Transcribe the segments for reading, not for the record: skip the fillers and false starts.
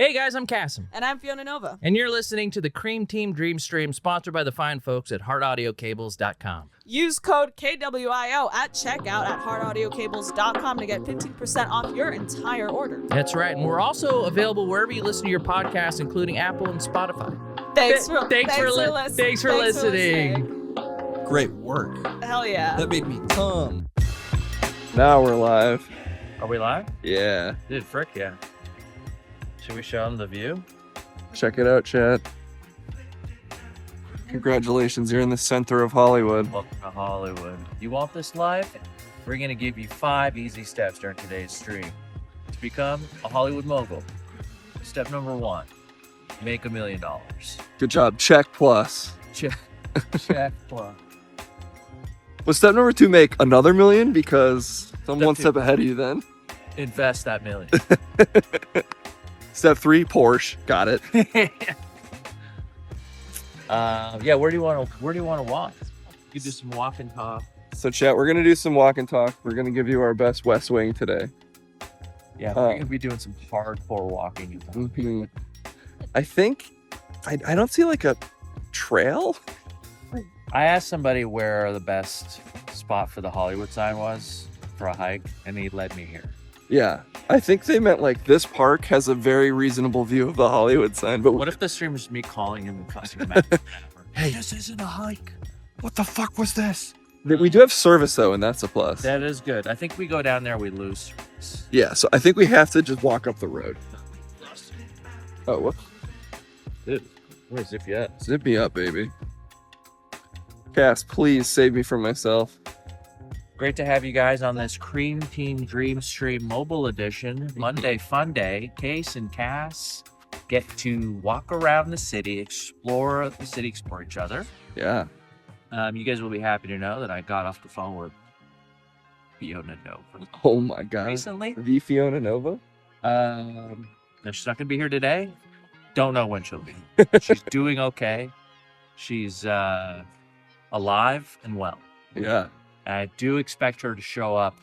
Hey guys, I'm Kassem. And I'm Fiona Nova. And you're listening to the Cream Team Dream Stream, sponsored by the fine folks at heartaudiocables.com. Use code KWIO at checkout at heartaudiocables.com to get 15% off your entire order. That's right, and we're also available wherever you listen to your podcasts, including Apple and Spotify. Thanks for listening. Great work. Hell yeah. That made me come. Now we're live. Are we live? Yeah. Dude, frick yeah. Should we show them the view? Check it out, chat. Congratulations, you're in the center of Hollywood. Welcome to Hollywood. You want this live? We're going to give you 5 easy steps during today's stream to become a Hollywood mogul. Step number 1, make $1 million. Good job. Check plus. Check plus. Was step number 2 make another million? Because I'm Step one 2. step ahead of you then. Invest that million. Step 3, Porsche. Got it. Yeah, where do you want to walk? You can do some walk and talk. So chat, we're gonna do some walk and talk. We're gonna give you our best West Wing today. Yeah, we're gonna be doing some hardcore walking and talking. Mhm. I think I don't see like a trail. I asked somebody where the best spot for the Hollywood sign was for a hike, and he led me here. Yeah, I think they meant like this park has a very reasonable view of the Hollywood sign. But What if the stream was me calling him and cussing him out? Hey, this isn't a hike. What the fuck was this? we do have service though, and that's a plus. That is good. I think we go down there, we lose service. Yeah, so I think we have to just walk up the road. Oh, whoops. Dude, where's Zip yet? Zip me up, baby. Cass, please save me from myself. Great to have you guys on this Cream Team Dream Stream Mobile Edition. Monday Fun Day. Case and Cass get to walk around the city, explore the city, explore each other. Yeah. You guys will be happy to know that I got off the phone with Fiona Nova Oh my God. recently. The Fiona Nova? Now she's not going to be here today. Don't know when she'll be. She's doing okay. She's alive and well. Yeah. I do expect her to show up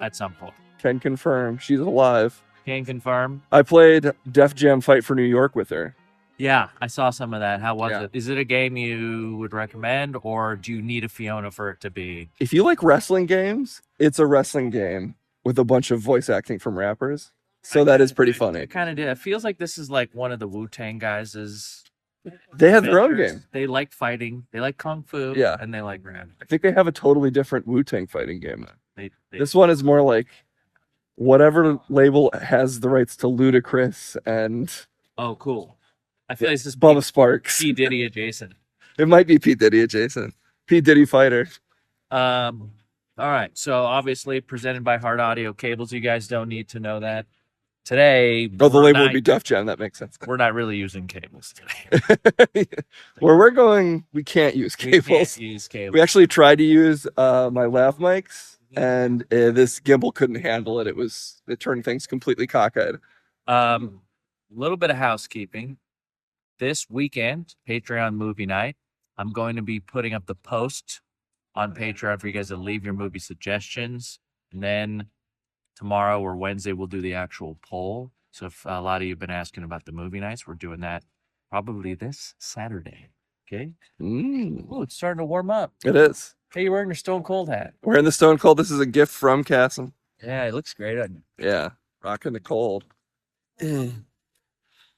at some point. Can confirm. She's alive. Can confirm. I played Def Jam Fight for New York with her. Yeah, I saw some of that. How was Yeah. it? Is it a game you would recommend, or do you need a Fiona for it to be? If you like wrestling games, it's a wrestling game with a bunch of voice acting from rappers. So that is pretty funny. It kind of did. It feels like this is like one of the Wu-Tang guys'. They have their own adventures. game. They like fighting. They like kung fu. Yeah. And they like rap. I think they have a totally different Wu-Tang fighting game. They This one is more like whatever label has the rights to Ludacris and Oh, cool. I feel like this is Bubba Sparks. P. Diddy adjacent. It might be P. Diddy adjacent. P. Diddy fighter. All right. So obviously presented by Heart Audio Cables. You guys don't need to know that. Today, Oh, the we're label would not- be Def Jam. That makes sense. We're not really using cables today. Where we're going, we can't use We can't cables. use cables. We actually tried to use my lav mics, and this gimbal couldn't handle it. It turned things completely cockeyed. A little bit of housekeeping. This weekend, Patreon movie night. I'm going to be putting up the post on Patreon for you guys to leave your movie suggestions. And then tomorrow or Wednesday, we'll do the actual poll. So if a lot of you have been asking about the movie nights, we're doing that probably this Saturday. Okay. Oh, it's starting to warm up. It is. Hey, you're wearing your Stone Cold hat. We're in the Stone Cold. This is a gift from Kassem. Yeah, it looks great on you. Yeah, rocking the cold.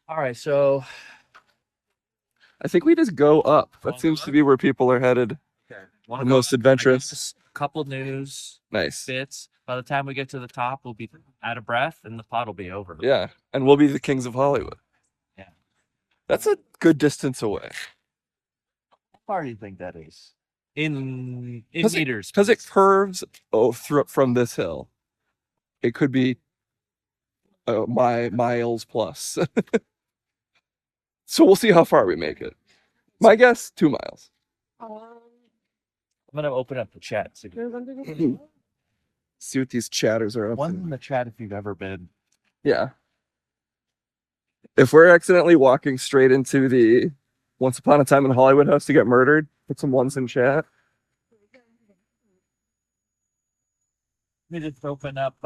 All right, so I think we just go up. That seems to be where people are headed. wanna The go- most adventurous. Just a couple news Nice. bits. By the time we get to the top, we'll be out of breath and the pot will be over. Yeah, and we'll be the kings of Hollywood. Yeah. That's a good distance away. How far do you think that is? In Because meters. Because it curves from this hill. It could be miles plus. So we'll see how far we make it. My guess, 2 miles. I'm gonna open up the chat. So See what these chatters are up one to. in the chat if you've ever been. Yeah. If we're accidentally walking straight into the Once Upon a Time in Hollywood house to get murdered, put some ones in chat. Let me just open up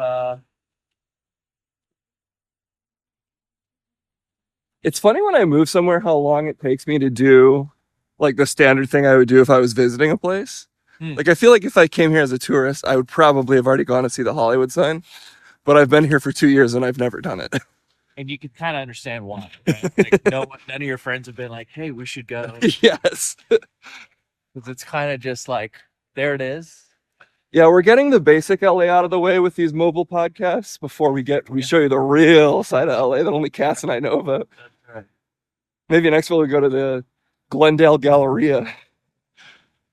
It's funny when I move somewhere how long it takes me to do like the standard thing I would do if I was visiting a place. Like I feel like if I came here as a tourist, I would probably have already gone to see the Hollywood sign. But I've been here for 2 years and I've never done it. And you can kind of understand why. Right? Like none of your friends have been like, "Hey, we should go." Yes. Because it's kind of just like, there it is. Yeah, we're getting the basic LA out of the way with these mobile podcasts before we show you the real side of LA that only Cass and I know about. That's right. Maybe next we'll go to the Glendale Galleria.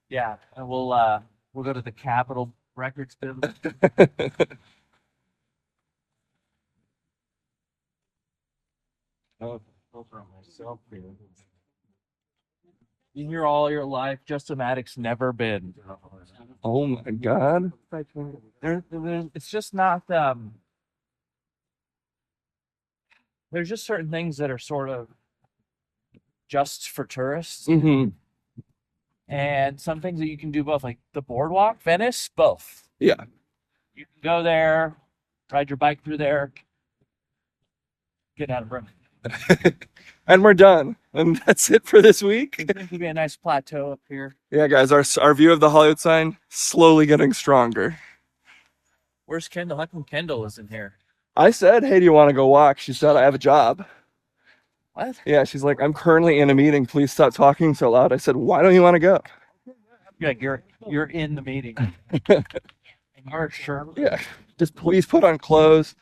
Yeah, and we'll go to the Capitol Records building. Oh, myself here. You hear all your life, Just-O-Matic's never been. Oh my God. It's just not. There's just certain things that are sort of just for tourists, Mm-hmm. and some things that you can do both, like the boardwalk, Venice, both. Yeah. You can go there, ride your bike through there, get out of room. And we're done. And that's it for this week. There's gonna be a nice plateau up here. Yeah, guys, our view of the Hollywood sign slowly getting stronger. Where's Kendall? How come Kendall isn't here? I said, hey, do you want to go walk? She said, I have a job. What? Yeah, she's like, I'm currently in a meeting. Please stop talking so loud. I said, why don't you want to go? Yeah, you're in the meeting. You're sure. Yeah, just please put on clothes.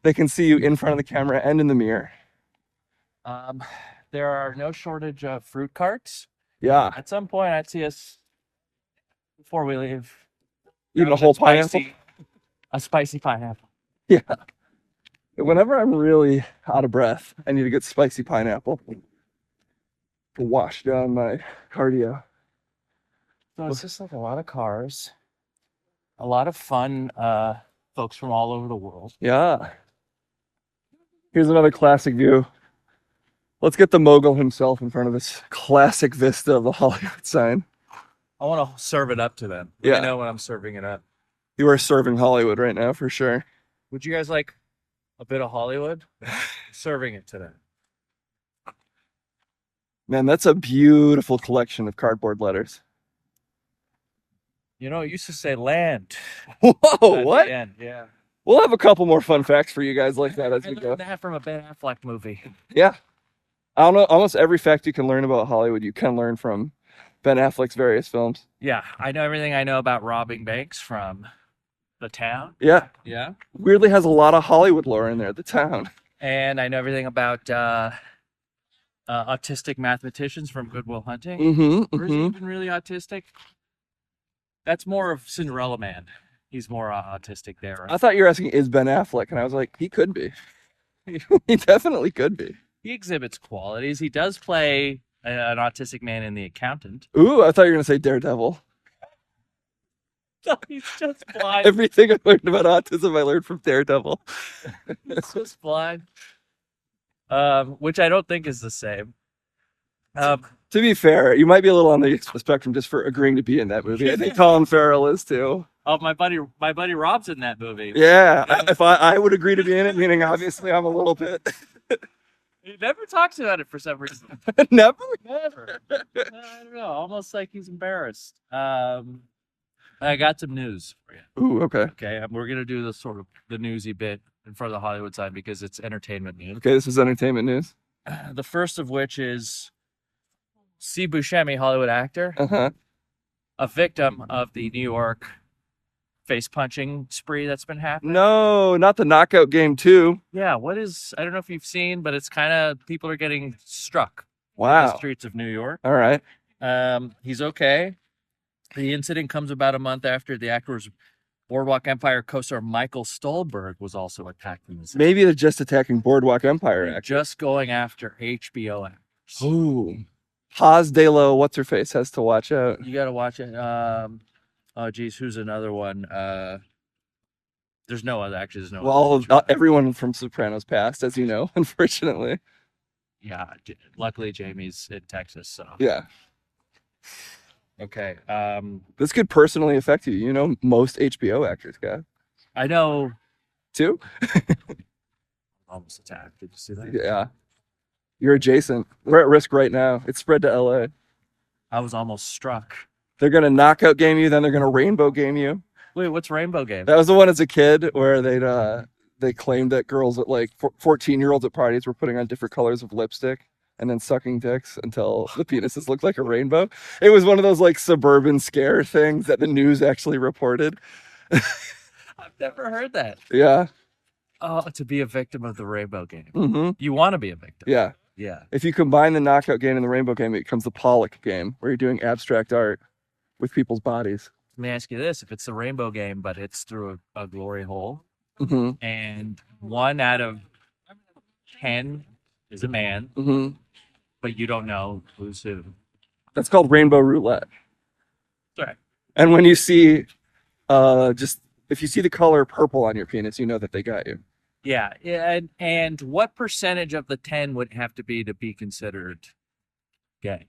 They can see you in front of the camera and in the mirror. There are no shortage of fruit carts. Yeah, At some point, I'd see us before we leave. even a whole pineapple. A spicy pineapple. Yeah. Whenever I'm really out of breath, I need a good spicy pineapple to wash down my cardio. So it's just like a lot of cars, a lot of fun folks from all over the world. Yeah. Here's another classic view. Let's get the mogul himself in front of this classic vista of the Hollywood sign. I want to serve it up to them. Yeah. I know when I'm serving it up. You are serving Hollywood right now for sure. Would you guys like a bit of Hollywood? Serving it to them. Man, that's a beautiful collection of cardboard letters. You know, it used to say land. Whoa, at what? the end. Yeah. We'll have a couple more fun facts for you guys like that as I we go. learned that from a Ben Affleck movie. Yeah. I don't know. Almost every fact you can learn about Hollywood, you can learn from Ben Affleck's various films. Yeah, I know everything I know about robbing banks from The Town. Yeah. Yeah. Weirdly has a lot of Hollywood lore in there, The Town. And I know everything about autistic mathematicians from Good Will Hunting. Mm-hmm. Or is he even really autistic? That's more of Cinderella Man. He's more autistic there. Right? I thought you were asking, is Ben Affleck? And I was like, he could be. He definitely could be. He exhibits qualities. He does play an autistic man in The Accountant. Ooh, I thought you were going to say Daredevil. No, he's just blind. Everything I learned about autism, I learned from Daredevil. He's just blind. Which I don't think is the same. To be fair, you might be a little on the spectrum just for agreeing to be in that movie. I think Colin Farrell is too. Oh, my buddy Rob's in that movie. Yeah, if I would agree to be in it, meaning obviously I'm a little bit. He never talks about it for some reason. Never? Never. I don't know. Almost like he's embarrassed. I got some news for you. Ooh, okay. Okay, we're gonna do the sort of the newsy bit in front of the Hollywood sign because it's entertainment news. Okay, this is entertainment news. The first of which is Steve Buscemi, Hollywood actor, Uh-huh. a victim of the New York face punching spree that's been happening. No, not the knockout game too. Yeah, I don't know if you've seen, but it's kind of, people are getting struck in the Wow. streets of New York. All right. He's okay. The incident comes about a month after the actor's Boardwalk Empire co-star Michael Stolberg was also attacked in this. Maybe they're just attacking Boardwalk Empire, They're actually. just going after HBO actors. Ooh. Paz De Lo, what's her face, has to watch out. You got to watch it. Oh, geez, who's another one? There's no other. Actually, there's no. Well, other. everyone from Sopranos passed, as you know, unfortunately. Yeah. Luckily, Jamie's in Texas, so. Yeah. Okay. This could personally affect you. You know, most HBO actors got. I know. Too? Almost attacked. Did you see that? Yeah. You're adjacent. We're at risk right now. It's spread to LA. I was almost struck. They're gonna knockout game you, then they're gonna rainbow game you. Wait, what's Rainbow Game? That was the one as a kid where they claimed that girls at like 14-year-olds at parties were putting on different colors of lipstick and then sucking dicks until the penises looked like a rainbow. It was one of those like suburban scare things that the news actually reported. I've never heard that. Yeah. Oh, to be a victim of the Rainbow Game. Mm-hmm. You want to be a victim. Yeah. Yeah. If you combine the knockout game and the rainbow game, it becomes the Pollock game where you're doing abstract art with people's bodies. Let me ask you this: if it's the Rainbow Game, but it's through a glory hole, Mm-hmm. and 1 out of 10 is a man, Mm-hmm. but you don't know who's who. That's called rainbow roulette. Sorry. And when you see if you see the color purple on your penis, you know that they got you. Yeah. And what percentage of the 10 would have to be considered gay?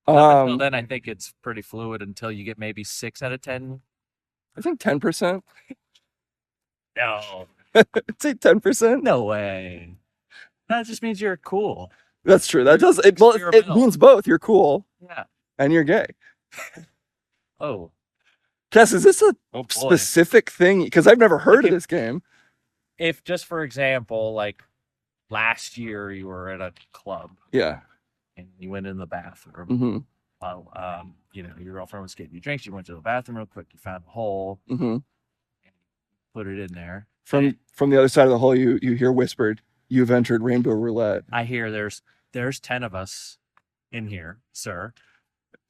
Up until then, I think it's pretty fluid until you get maybe 6 out of 10. I think 10%. No. I'd say 10%. No way. That just means you're cool. That's true. That does it. Well, it Experimental. means both. You're cool Yeah. and you're gay. Oh. Cass, is this a Oh boy. specific thing? Because I've never heard of Okay. this game. If just for example, like last year you were at a club Yeah. and you went in the bathroom. Mm-hmm. While your girlfriend was getting you drinks, you went to the bathroom real quick, you found a hole, Mm-hmm. put it in there. From the other side of the hole, you hear whispered, "You've entered rainbow roulette." I hear there's 10 of us in here, sir.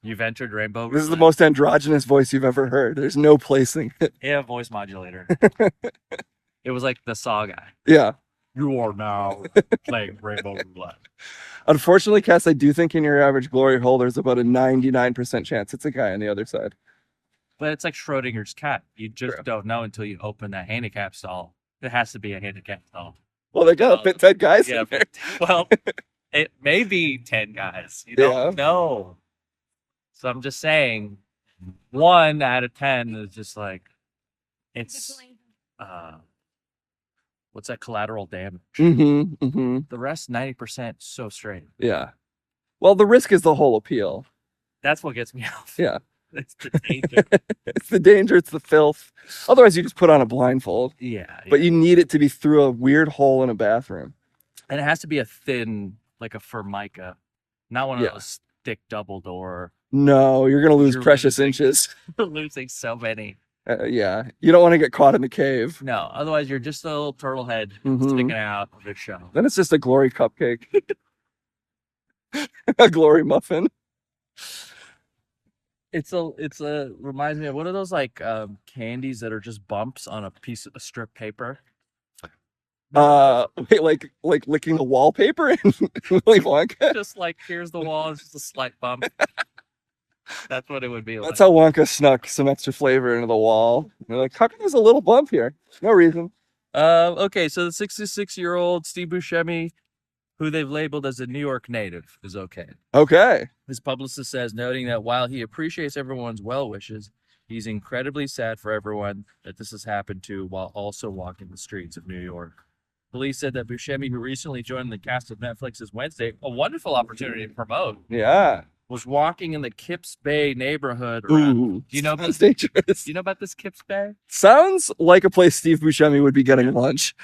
You've entered Rainbow. This is the Roulette. most androgynous voice you've ever heard. There's no placing it. Yeah, voice modulator. It was like the Saw guy. Yeah. You are now playing Rainbow Roulette. Unfortunately, Cass, I do think in your average glory hole, there's about a 99% chance it's a guy on the other side. But it's like Schrodinger's cat. You just True. don't know until you open that handicap stall. It has to be a handicap stall. Well, they got to fit 10 guys Yeah, in there. well, it may be 10 guys. You don't know. So I'm just saying, 1 out of 10 is just like, it's, what's that, collateral damage? Mm-hmm. Mm-hmm. The rest, 90%, so straight. Yeah. Well, the risk is the whole appeal. That's what gets me off. Yeah. It's the danger. It's the danger. It's the filth. Otherwise, you just put on a blindfold. Yeah. But you need it to be through a weird hole in a bathroom. And it has to be a thin, like a Formica, not one of Yeah. those thick double door. No, you're going to lose You're precious losing. inches. We're losing so many. Yeah. You don't want to get caught in the cave. No, otherwise you're just a little turtle head Mhm. sticking out of the show. Then it's just a glory cupcake. A glory muffin. It's a reminds me of what are those like candies that are just bumps on a piece of strip paper? Wait, like licking the wallpaper in Willy Wonka. Just like here's the wall, it's just a slight bump. That's what it would be like. That's how Wonka snuck some extra flavor into the wall. They're like, how come there's a little bump here? No reason. Okay, so the 66-year-old Steve Buscemi, who they've labeled as a New York native, is okay. Okay. His publicist says, noting that while he appreciates everyone's well wishes, he's incredibly sad for everyone that this has happened to while also walking the streets of New York. Police said that Buscemi, who recently joined the cast of Netflix's Wednesday, a wonderful opportunity to promote, Yeah. was walking in the Kips Bay neighborhood. Around. Ooh. Do you know Sounds dangerous. Do you know about this Kips Bay? Sounds like a place Steve Buscemi would be getting lunch.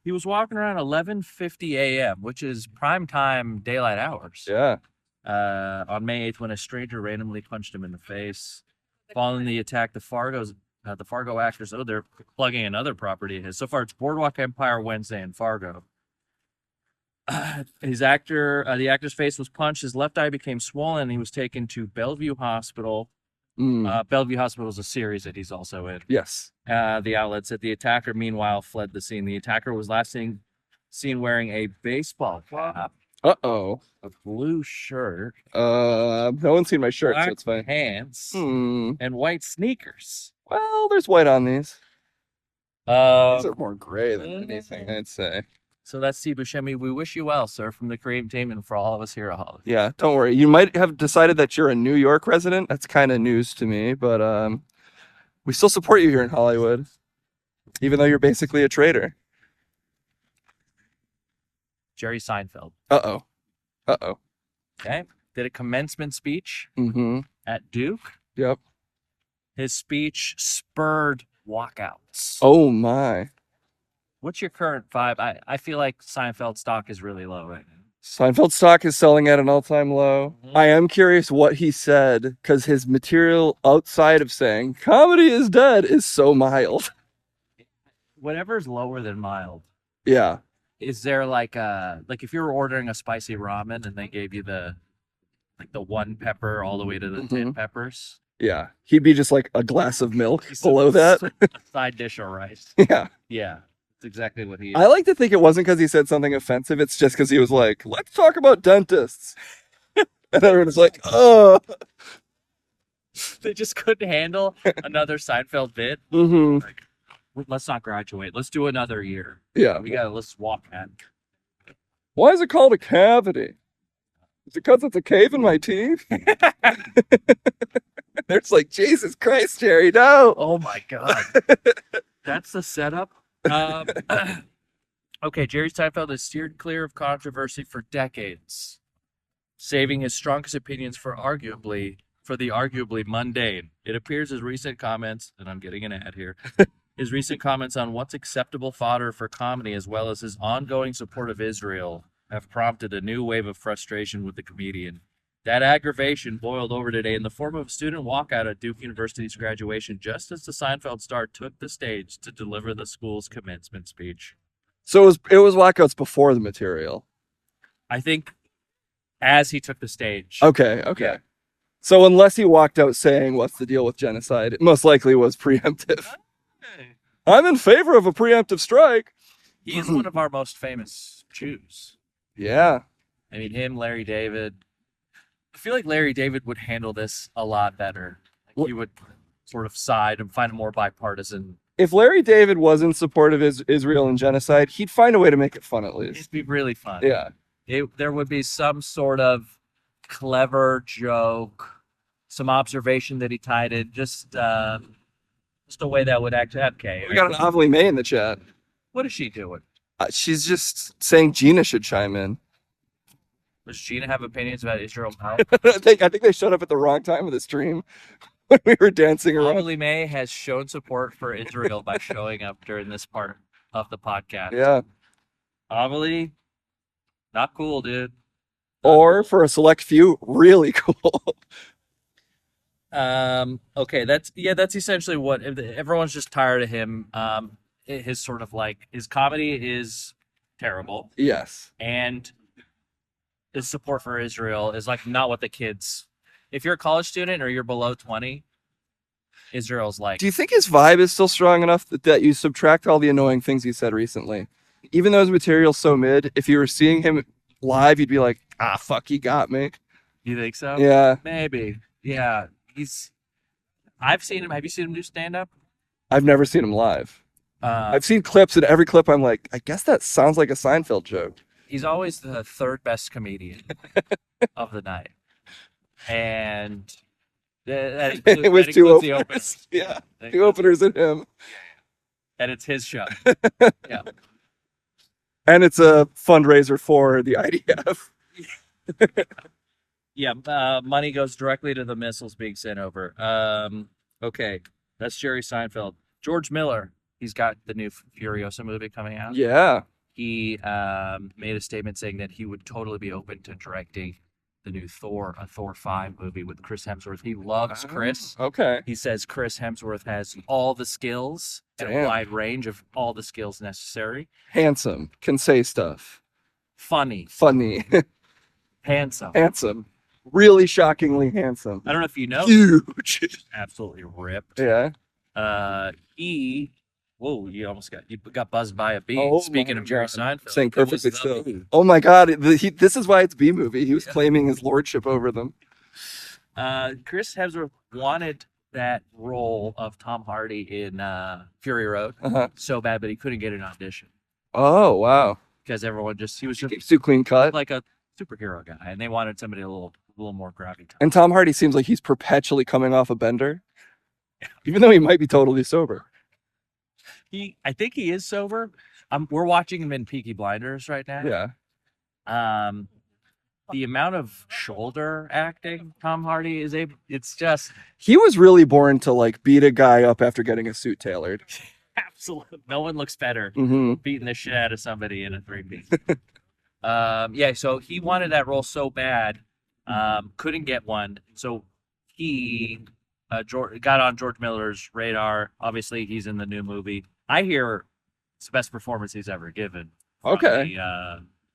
He was walking around 11:50 a.m., which is prime time daylight hours. Yeah. On May 8th, when a stranger randomly punched him in the face. Following the attack, the Fargo actors, they're plugging another property of his. So far, it's Boardwalk Empire Wednesday in Fargo. The actor's face was punched. His left eye became swollen. And he was taken to Bellevue Hospital. Bellevue Hospital is a series that he's also in. Yes. The outlet said the attacker, meanwhile, fled the scene. The attacker was last seen wearing a baseball cap, Uh-oh. a blue shirt, No one's seen my shirt, so black it's fine. pants, Hmm. and white sneakers. Well, there's white on these. These So are more gray than anything, I'd say. that's Steve Buscemi. We wish you well, sir, from the creative team and for all of us here at Hollywood. Yeah, don't worry. You might have decided that you're a New York resident. That's kind of news to me, but we still support you here in Hollywood, even though you're basically a traitor. Jerry Seinfeld. Uh-oh. Uh-oh. Okay. Did a commencement speech Mm-hmm. at Duke. Yep. His speech spurred walkouts. Oh, my. What's your current vibe? I feel like Seinfeld stock is really low right now. Seinfeld stock is selling at an all-time low. Mhm. I am curious what he said, because his material outside of saying comedy is dead is so mild. Whatever's lower than mild. Yeah. Is there like if you were ordering a spicy ramen and they gave you the one pepper all the way to the 10 peppers? Yeah. He'd be just like a glass of milk He's below that. a side dish of rice. Yeah. Yeah. That's exactly what he is. I like to think it wasn't because he said something offensive. It's just because he was like, let's talk about dentists. And everyone's like, oh. They just couldn't handle another Seinfeld bit. Mm-hmm. Like, let's not graduate. Let's do another year. Yeah. Let's walk, man. Why is it called a cavity? Is it because it's a cave in my teeth? There's like, Jesus Christ, Jerry, no. Oh my God. That's the setup. Okay, Jerry Seinfeld has steered clear of controversy for decades, saving his strongest opinions for the arguably mundane. It appears his recent comments, and I'm getting an ad here, his recent comments on what's acceptable fodder for comedy, as well as his ongoing support of Israel, have prompted a new wave of frustration with the comedian. That aggravation boiled over today in the form of a student walkout at Duke University's graduation, just as the Seinfeld star took the stage to deliver the school's commencement speech. So it was walkouts before the material. I think as he took the stage. Okay. Yeah. So unless he walked out saying, what's the deal with genocide, it most likely was preemptive. I'm in favor of a preemptive strike. He's one of our most famous Jews. Yeah. I mean, him, Larry David. I feel like Larry David would handle this a lot better. Like he would sort of side and find a more bipartisan. If Larry David was in support of Israel and genocide, he'd find a way to make it fun at least. It'd be really fun. Yeah. There would be some sort of clever joke, some observation that he tied in, just a way that would actually. Okay. We got an Avali May in the chat. What is she doing? She's just saying Gina should chime in. Does Gina have opinions about Israel now? I think they showed up at the wrong time of the stream when we were dancing around. Emily May has shown support for Israel by showing up during this part of the podcast. Yeah. Amelie, not cool, dude. Or for a select few, really cool. Okay, that's essentially what everyone's just tired of him. His sort of like his comedy is terrible. Yes. And his support for Israel is like not what the kids. If you're a college student or you're below 20, Israel's like. Do you think his vibe is still strong enough that you subtract all the annoying things he said recently? Even though his material's so mid, if you were seeing him live, you'd be like, fuck, he got me. You think so? Yeah. Maybe. Yeah. I've seen him. Have you seen him do stand-up? I've never seen him live. I've seen clips, and every clip I'm like, I guess that sounds like a Seinfeld joke. He's always the third best comedian of the night. And that It was includes two the opener. openers. Yeah. Two openers and him. And it's his show. Yeah. And it's a fundraiser for the IDF. Yeah, money goes directly to the missiles being sent over. Okay, that's Jerry Seinfeld. George Miller, he's got the new Furiosa movie coming out. Yeah. He made a statement saying that he would totally be open to directing the new Thor 5 movie with Chris Hemsworth. He loves Chris. Okay. He says Chris Hemsworth has all the skills and a wide range of all the skills necessary. Handsome. Can say stuff. Funny. Handsome. Really shockingly handsome. I don't know if you know. Huge. Absolutely ripped. Yeah. You got buzzed by a bee. Speaking of Jerry Seinfeld. Saying it was perfectly the still. bee. Oh my God. This is why it's B movie. He was claiming his lordship over them. Chris Hemsworth wanted that role of Tom Hardy in Fury Road so bad, but he couldn't get an audition. Oh, wow. Because he was just Keeps too clean cut. like a superhero guy, and they wanted somebody a little more gravitas. And Tom Hardy seems like he's perpetually coming off a bender, even though he might be totally sober. I think he is sober. We're watching him in Peaky Blinders right now. Yeah. the amount of shoulder acting Tom Hardy is able, it's just He was really born to like beat a guy up after getting a suit tailored. absolute. No one looks better Mm-hmm. beating the shit out of somebody in a 3-piece. Yeah, so he wanted that role so bad, couldn't get one. So he got on George Miller's radar. Obviously, he's in the new movie. I hear it's the best performance he's ever given. Okay.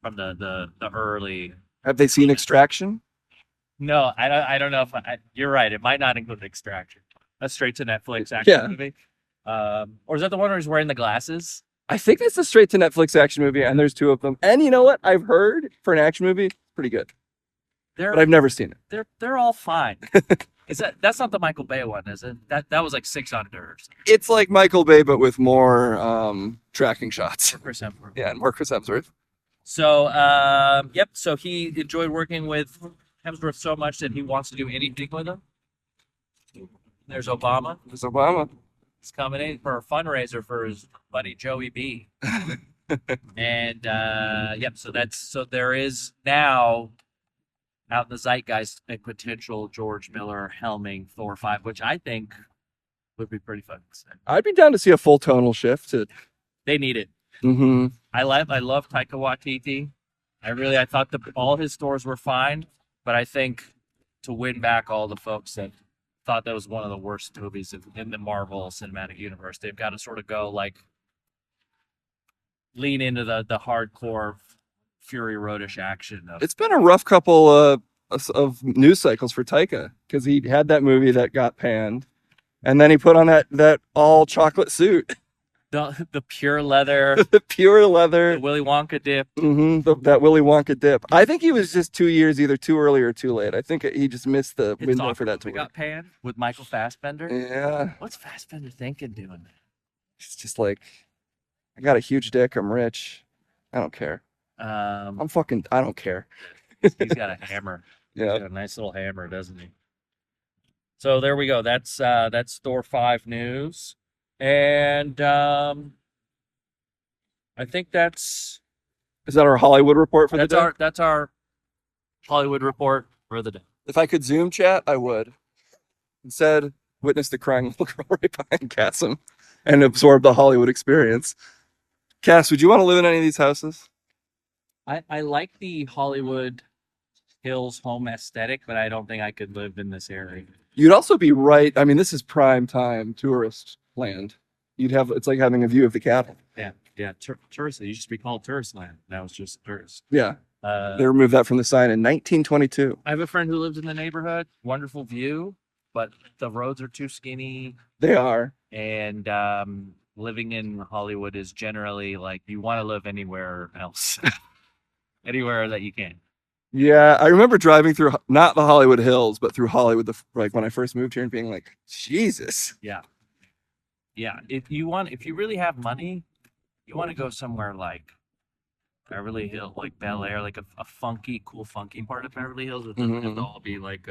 From the early. Have they seen Extraction? No, I don't know if you're right. It might not include Extraction. That's straight to Netflix action movie. Or is that the one where he's wearing the glasses? I think that's a straight to Netflix action movie, and there's 2 of them. And you know what? I've heard for an action movie, pretty good. But I've never seen it. They're all fine. That's not the Michael Bay one, is it? That was like 6 Under. It's like Michael Bay, but with more tracking shots. Chris Hemsworth. Yeah, and more Chris Hemsworth. So, yep. So he enjoyed working with Hemsworth so much that he wants to do anything with him. There's Obama. There's Obama. He's coming in for a fundraiser for his buddy Joey B. And yep. So there is now out in the zeitgeist a potential George Miller helming Thor 5, which I think would be pretty fun. I'd be down to see a full tonal shift. They need it. Mm-hmm. I love Taika Waititi. I thought all his stores were fine, but I think to win back all the folks that thought that was one of the worst movies in the Marvel Cinematic Universe, they've got to sort of go like lean into the hardcore Fury Roadish action. It's been a rough couple of news cycles for Taika because he had that movie that got panned, and then he put on that all chocolate suit. The pure leather, The pure leather. the Willy Wonka dip. Mm-hmm. That Willy Wonka dip. I think he was just 2 years either too early or too late. I think he just missed the It's window awkward for that we to got work. panned with Michael Fassbender. Yeah. What's Fassbender thinking doing that? It's just like, I got a huge dick. I'm rich. I don't care. I don't care. He's got a hammer. Yeah. He's got a nice little hammer, doesn't he? So there we go. That's Thor 5 news. And I think Is that our Hollywood report for the day? that's our Hollywood report for the day. If I could Zoom chat, I would. Instead, witness the crying little girl right behind Kassem and absorb the Hollywood experience. Cass, would you want to live in any of these houses? I like the Hollywood Hills home aesthetic, but I don't think I could live in this area. You'd also be right. I mean, this is prime time tourist land. It's like having a view of the cattle. Yeah, tourist. It used to be called tourist land. Now it's just tourist. Yeah. They removed that from the sign in 1922. I have a friend who lives in the neighborhood. Wonderful view, but the roads are too skinny. They are. And living in Hollywood is generally like you want to live anywhere else, anywhere that you can. Yeah, I remember driving through not the Hollywood Hills, but through Hollywood, like when I first moved here, and being like, Jesus. Yeah. If you really have money, you want to go somewhere like Beverly Hills, like Bel Air, like a funky part of Beverly Hills. It doesn't have to all be like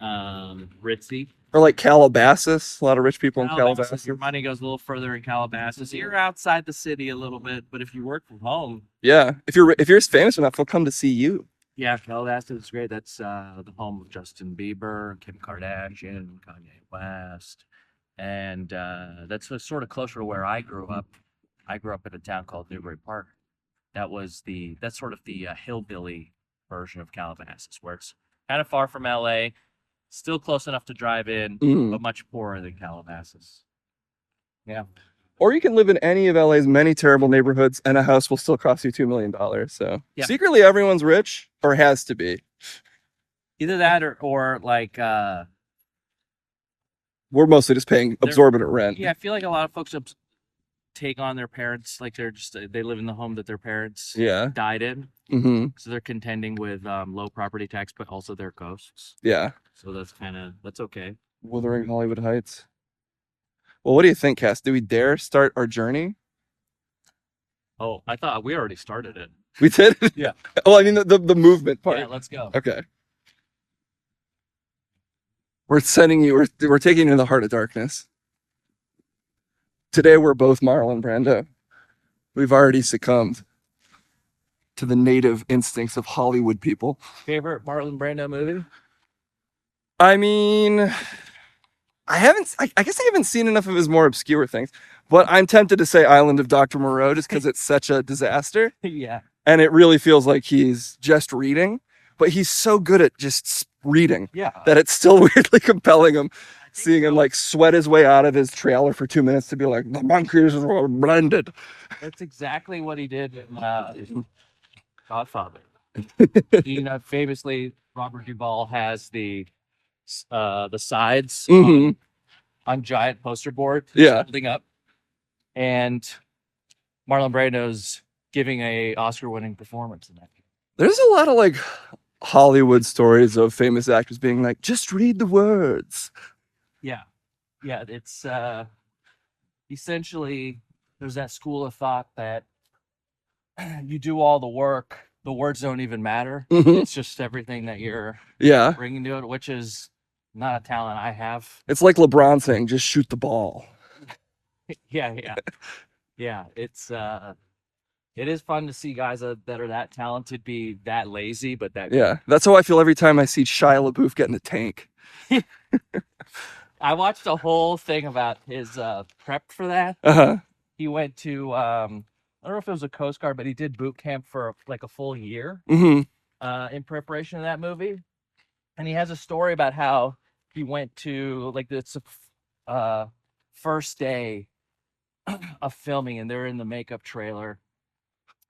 ritzy. Or like Calabasas. A lot of rich people in Calabasas. Your money goes a little further in Calabasas. You're outside the city a little bit, but if you work from home, yeah. If you're famous enough, they'll come to see you. yeah, Calabasas is great. That's the home of Justin Bieber, Kim Kardashian, Kanye West, and that's sort of closer to where I grew up. I grew up in a town called Newbury Park. That's sort of the hillbilly version of Calabasas, where it's kind of far from LA, still close enough to drive in, but much poorer than Calabasas. Yeah. Or you can live in any of LA's many terrible neighborhoods, and a house will still cost you $2 million. So secretly, everyone's rich, or has to be. Either that, or like we're mostly just paying absorbent rent. Yeah, I feel like a lot of folks take on their parents, like they live in the home that their parents died in. Mm-hmm. So they're contending with low property tax, but also their ghosts. Yeah. So that's okay. Wuthering Hollywood Heights. Well, what do you think, Cass? Do we dare start our journey? Oh, I thought we already started it. We did? Yeah. Oh, I mean the movement part. Yeah, let's go. Okay. We're taking you to the heart of darkness. Today we're both Marlon Brando. We've already succumbed. to the native instincts of Hollywood people. Favorite Marlon Brando movie? I mean, I guess I haven't seen enough of his more obscure things, but I'm tempted to say Island of Dr. Moreau just because it's such a disaster. Yeah. And it really feels like he's just reading, but he's so good at just reading Yeah. that it's still weirdly compelling him, seeing him so. like sweat his way out of his trailer for 2 minutes to be like, the monkeys were blended. That's exactly what he did in Godfather. Famously, Robert Duvall has the sides Mhm. on giant poster board Yeah. holding up, and Marlon Brando's giving a Oscar-winning performance in that. There's a lot of like Hollywood stories of famous actors being like, just read the words. Yeah, it's essentially there's that school of thought that you do all the work, the words don't even matter. Mhm. It's just everything that you're Yeah. bringing to it, which is not a talent I have. It's like LeBron saying, just shoot the ball. Yeah. It's it is fun to see guys that are that talented be that lazy, but that Yeah. That's how I feel every time I see Shia LaBeouf get in the tank. I watched a whole thing about his prep for that. Uh-huh. He went to I don't know if it was a Coast Guard, but he did boot camp for like a full year Mm-hmm. in preparation of that movie. And he has a story about how he went to like this first day of filming, and they're in the makeup trailer,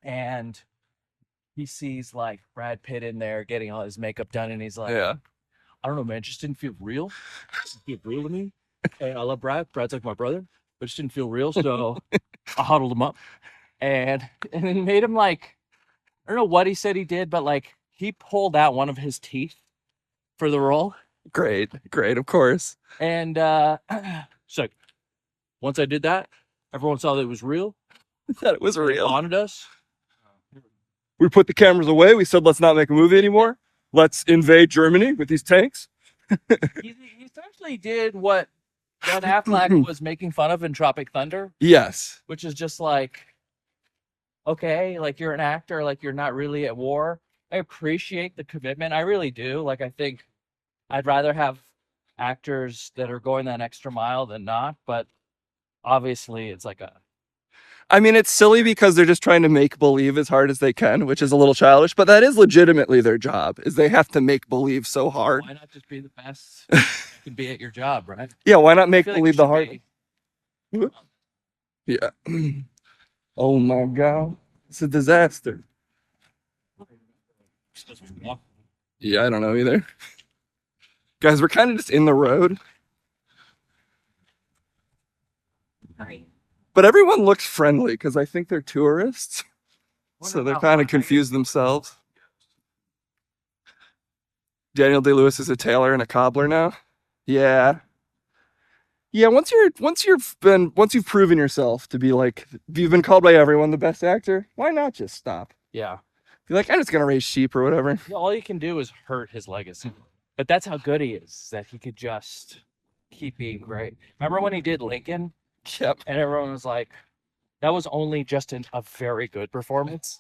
and he sees like Brad Pitt in there getting all his makeup done, and he's like, Yeah. I don't know, man, it just didn't feel real. It didn't feel real to me. And I love Brad. Brad's like my brother, but it just didn't feel real. So I huddled him up and then made him like, I don't know what he said he did, but like he pulled out one of his teeth for the role. Great, of course. And so once I did that, everyone saw that it was real. That it was They real. honored us. We put the cameras away. We said, let's not make a movie anymore. Let's invade Germany with these tanks. He essentially did what Ben Affleck was making fun of in Tropic Thunder, Yes. which is just like, okay, like you're an actor, like you're not really at war. I appreciate the commitment. I really do. Like, I think I'd rather have actors that are going that extra mile than not. But obviously, it's like I mean, it's silly because they're just trying to make believe as hard as they can, which is a little childish, but that is legitimately their job, is they have to make believe so hard. why not just be the best you can be at your job, right? Yeah, why not make I feel like believe it the should hard? be. Yeah. Oh my God. It's a disaster. Yeah, I don't know either. Guys, we're kind of just in the road. But everyone looks friendly because I think they're tourists. So they're kind of confused themselves. Daniel Day-Lewis is a tailor and a cobbler now. Yeah. Yeah, once you've proven yourself to be like, you've been called by everyone the best actor, why not just stop? Yeah. Be like, I'm just gonna raise sheep or whatever. All you can do is hurt his legacy. But that's how good he is, that he could just keep being great. Remember when he did Lincoln? Yep. And everyone was like, that was only just a very good performance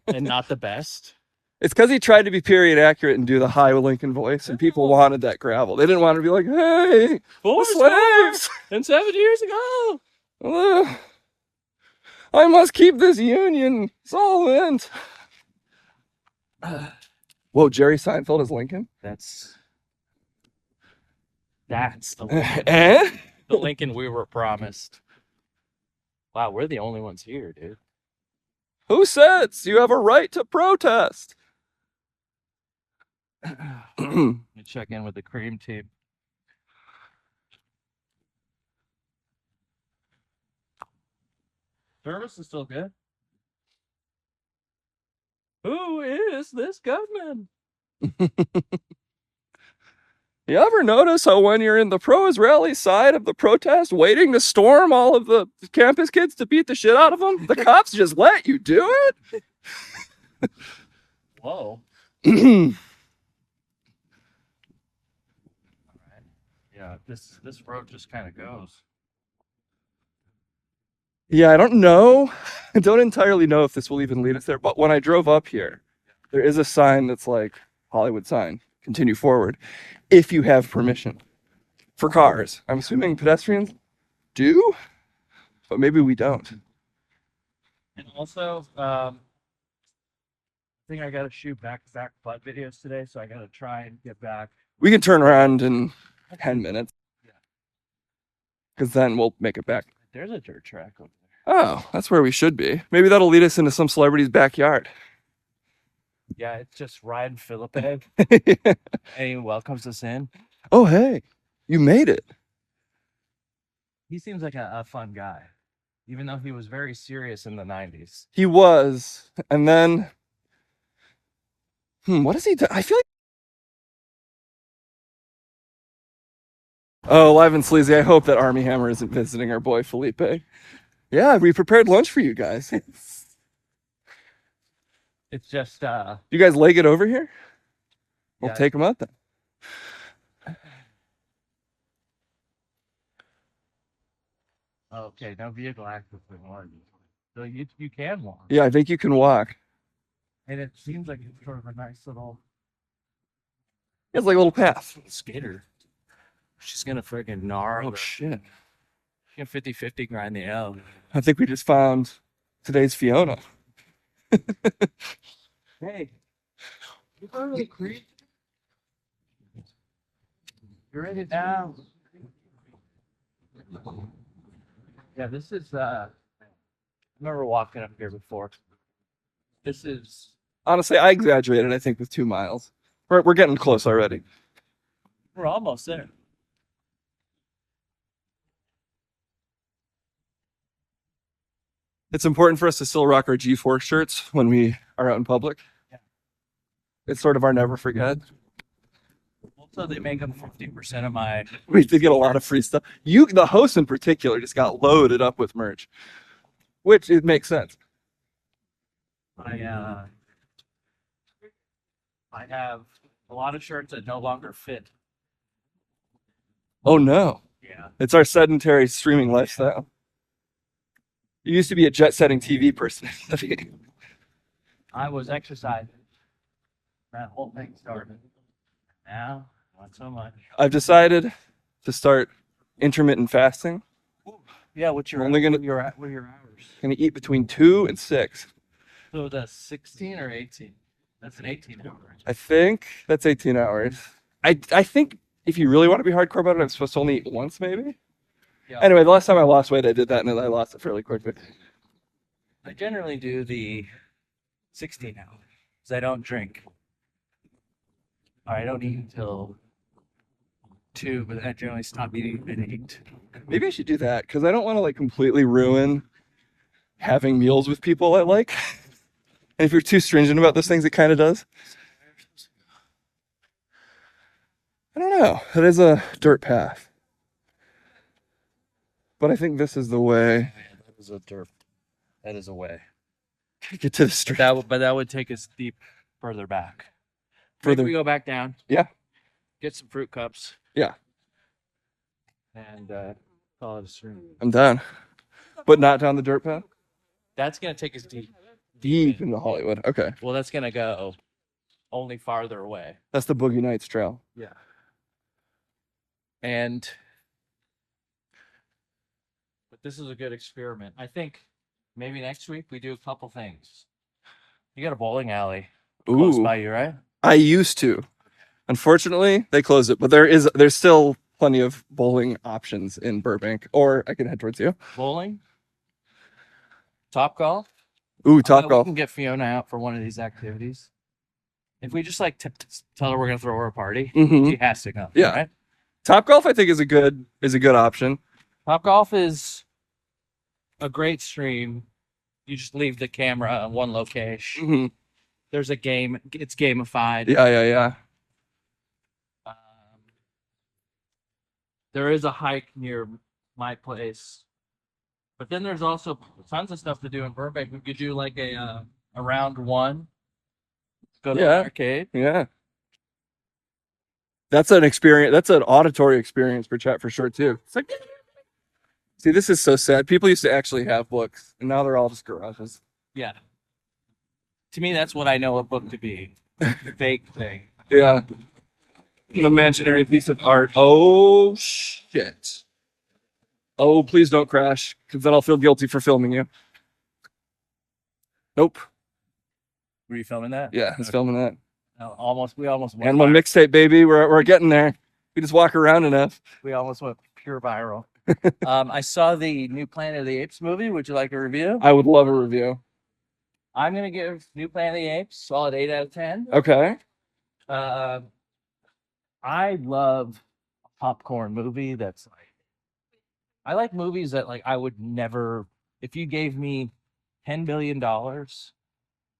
and not the best. It's because he tried to be period accurate and do the high Lincoln voice, and people wanted that gravel. They didn't want to be like, hey, the slaves! And 70 years ago! I must keep this union solvent. Whoa, Jerry Seinfeld is Lincoln? That's the Lincoln. The Lincoln we were promised. Wow, we're the only ones here, dude. Who says you have a right to protest? Let me check in with the cream team. Service is still good. Who is this gunman? You ever notice how when you're in the pro-Israeli side of the protest, waiting to storm all of the campus kids to beat the shit out of them, the cops just let you do it? Whoa. Alright. Yeah, this road just kind of goes. Yeah, I don't know. I don't entirely know if this will even lead us there. But when I drove up here, there is a sign that's like Hollywood sign, continue forward, if you have permission for cars. I'm assuming pedestrians do, but maybe we don't. And also, I think I got to shoot back-to-back butt videos today, so I got to try and get back. We can turn around in 10 minutes. Yeah. Because then we'll make it back. There's a dirt track over there. Oh, that's where we should be. Maybe that'll lead us into some celebrity's backyard. Yeah, it's just Ryan Philippe, and he welcomes us in. Oh, hey, you made it. He seems like a fun guy, even though he was very serious in the 90s. He was. And then, what does he do? I feel like. Oh, Live and Sleazy, I hope that Army Hammer isn't visiting our boy Felipe. Yeah, we prepared lunch for you guys. It's just, You guys leg it over here? We'll yeah. take them out then. Okay, no vehicle access anymore. So you can walk. Yeah, I think you can walk. And it seems like it's sort of a nice little It's like a little path. skater. She's gonna friggin' gnar. Oh, shit. She can 50-50 grind the L. I think we just found today's Fiona. Hey, you go to the creek. You're in it now. Yeah, this is I remember walking up here before. This is Honestly, I exaggerated, I think, with 2 miles. We're getting close already. we're almost there. It's important for us to still rock our G4 shirts when we are out in public. Yeah. It's sort of our never forget. Also, they make up 50% of my. We did get a lot of free stuff. You, the host in particular, just got loaded up with merch, which it makes sense. I have a lot of shirts that no longer fit. Oh no, Yeah. it's our sedentary streaming lifestyle. You used to be a jet-setting TV personality. I was exercising. That whole thing started. Now, not so much. I've decided to start intermittent fasting. Yeah, what's your I'm only gonna- what are your hours? Gonna eat between 2 and 6. So that's 16 or 18? That's an 18 hour. I think that's 18 hours. I think if you really want to be hardcore about it, I'm supposed to only eat once, maybe. Yeah. Anyway, the last time I lost weight, I did that, and I lost it fairly quickly. I generally do the 16 hours because I don't drink. Or I don't eat until 2, but I generally stop eating at 8. Maybe I should do that because I don't want to like completely ruin having meals with people I like. And if you're too stringent about those things, it kind of does. I don't know. It is a dirt path. But I think this is the way That is a derp. That is a way. to get to the street. But that would take us deep further back. Further- Maybe we go back down. Yeah. Get some fruit cups. Yeah. And call it a stream. I'm down. But not down the dirt path? That's gonna take us deep. Deep into Hollywood. Okay. Well, that's gonna go only farther away. That's the Boogie Nights Trail. Yeah. And but this is a good experiment. I think maybe next week we do a couple things. You got a bowling alley close Ooh. by you, right? I used to. Unfortunately, they closed it, but there's still plenty of bowling options in Burbank, or I can head towards you. Bowling, Top Golf. Ooh, Top We Golf. can get Fiona out for one of these activities. If we just like tell her we're gonna throw her a party, Mhm. she has to come. Yeah. Right? Top Golf, I think, is a good option. Top Golf is a great stream. You just leave the camera on one location. Hmm. There's a game. It's gamified. Yeah. Um, there is a hike near my place, but then there's also tons of stuff to do in Burbank. We could do like a round one. Go to Yeah. an arcade. Yeah. That's an experience. That's an auditory experience for chat for sure too. It's like See, this is so sad. People used to actually have books, and now they're all just garages. Yeah. To me, that's what I know a book to be. Fake thing. Yeah. An imaginary piece of art. Oh, shit. Oh, please don't crash, because then I'll feel guilty for filming you. Nope. Were you filming that? Yeah, he's filming that. We almost went And one viral. mixtape, baby. We're getting there. We just walk around enough. We almost went pure viral. I saw the new Planet of the Apes movie. Would you like a review? I would love a review. I'm gonna give New Planet of the Apes solid 8 out of 10. Okay. I love a popcorn movie that's like, I like movies that like I would never, if you gave me $10 billion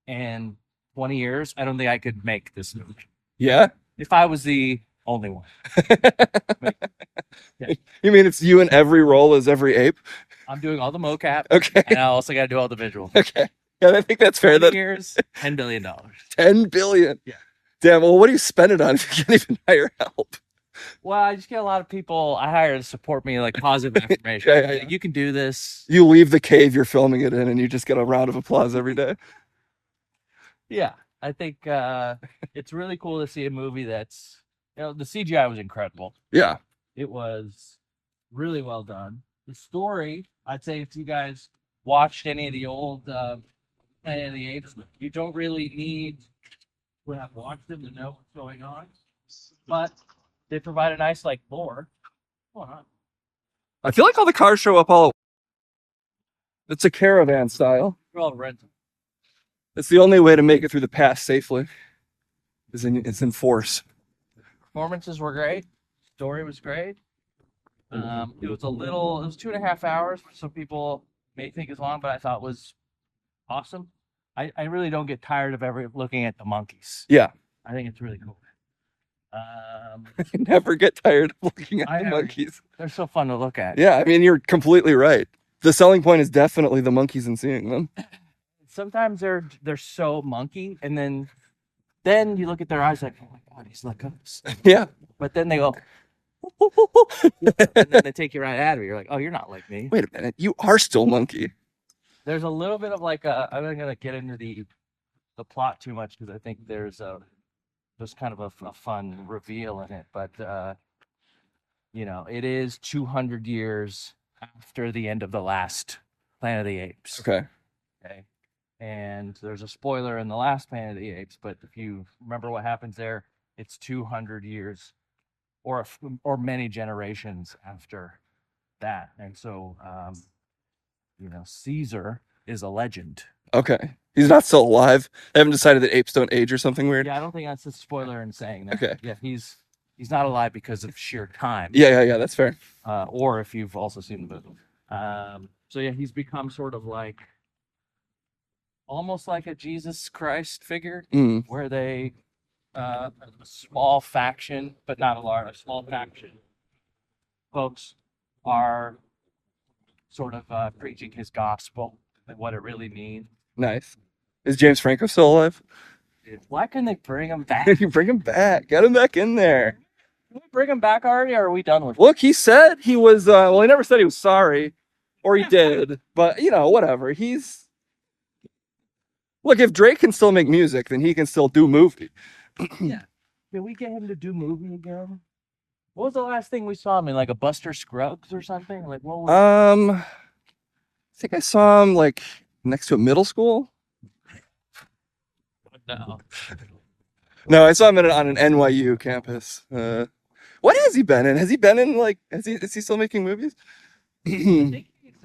and 20 years, I don't think I could make this movie. Yeah. If I was the only one. Yeah. You mean it's you in every role as every ape? I'm doing all the mocap. Okay. And I also got to do all the visual. Okay. Yeah, I think that's fair. 20 That years, $10 billion. 10 billion. Yeah. Damn. Well, what do you spend it on if you can't even hire help? Well, I just get a lot of people I hire to support me, like positive affirmation. Yeah. You can do this. You leave the cave you're filming it in, and you just get a round of applause every day. Yeah, I think it's really cool to see a movie that's, the CGI was incredible. Yeah. It was really well done. The story, I'd say if you guys watched any of the old Planet of the Apes, you don't really need to have watched them to know what's going on. But they provide a nice lore. Hold on. I feel like all the cars show up all. It's a caravan style. They're all rental. It's the only way to make it through the pass safely. It's in force. Performances were great. Story was great. It was 2.5 hours. Some people may think it's long, but I thought it was awesome. I really don't get tired of ever looking at the monkeys. Yeah. I think it's really cool. I never get tired of looking at the monkeys. They're so fun to look at. Yeah, I mean, you're completely right. The selling point is definitely the monkeys and seeing them. Sometimes they're so monkey, and then you look at their eyes like, oh my god, he's like us. Yeah. But then they go, and then they take you right out of it. You're like, oh, you're not like me. Wait a minute, you are still monkey. There's a little bit of like I'm not gonna get into the plot too much because I think there's kind of a fun reveal in it, but it is 200 years after the end of the last Planet of the Apes. Okay. And there's a spoiler in the last Planet of the Apes, but if you remember what happens there, it's 200 years or many generations after that. And so, Caesar is a legend. Okay. He's not still alive. They haven't decided that apes don't age or something weird. Yeah, I don't think that's a spoiler in saying that. Okay. Yeah, he's not alive because of sheer time. Yeah, that's fair. Or if you've also seen the movie. So yeah, he's become sort of like almost like a Jesus Christ figure, where they a small faction, but not a small faction. Folks are sort of preaching his gospel and what it really means. Nice. Is James Franco still alive? Why couldn't they bring him back? You bring him back. Get him back in there. Can we bring him back already, or are we done with him? Look, he said he was, he never said he was sorry. Or he did. But, whatever. Look, if Drake can still make music, then he can still do movie. Yeah. Can we get him to do movie again? What was the last thing we saw him in? Like a Buster Scruggs or something? Like what was I think I saw him like next to a middle school. No, I saw him on an NYU campus. What has he been in? Has he been in is he still making movies? I think he's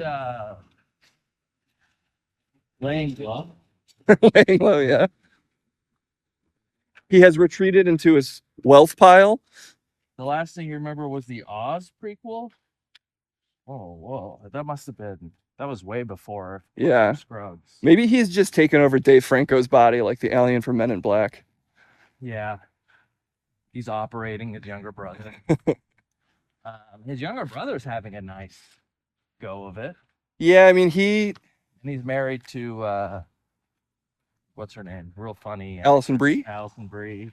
laying low. Laying low, yeah. He has retreated into his wealth pile. The last thing you remember was the Oz prequel. Oh, whoa. That was way before Scruggs. Maybe he's just taken over Dave Franco's body like the alien from Men in Black. Yeah. He's operating his younger brother. His younger brother's having a nice go of it. Yeah, I mean, and he's married to what's her name? Real funny. Alison Brie. Alison Brie.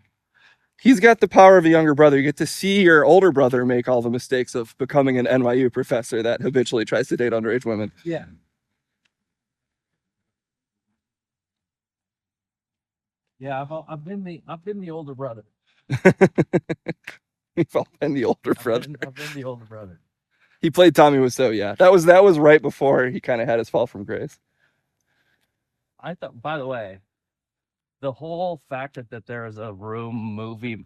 He's got the power of a younger brother. You get to see your older brother make all the mistakes of becoming an NYU professor that habitually tries to date underage women. Yeah. Yeah, I've been the older brother. We've all been the older brother. I've been the older brother. He played Tommy Wiseau, yeah. That was right before he kind of had his fall from grace. I thought, by the way, the whole fact that there is a Room movie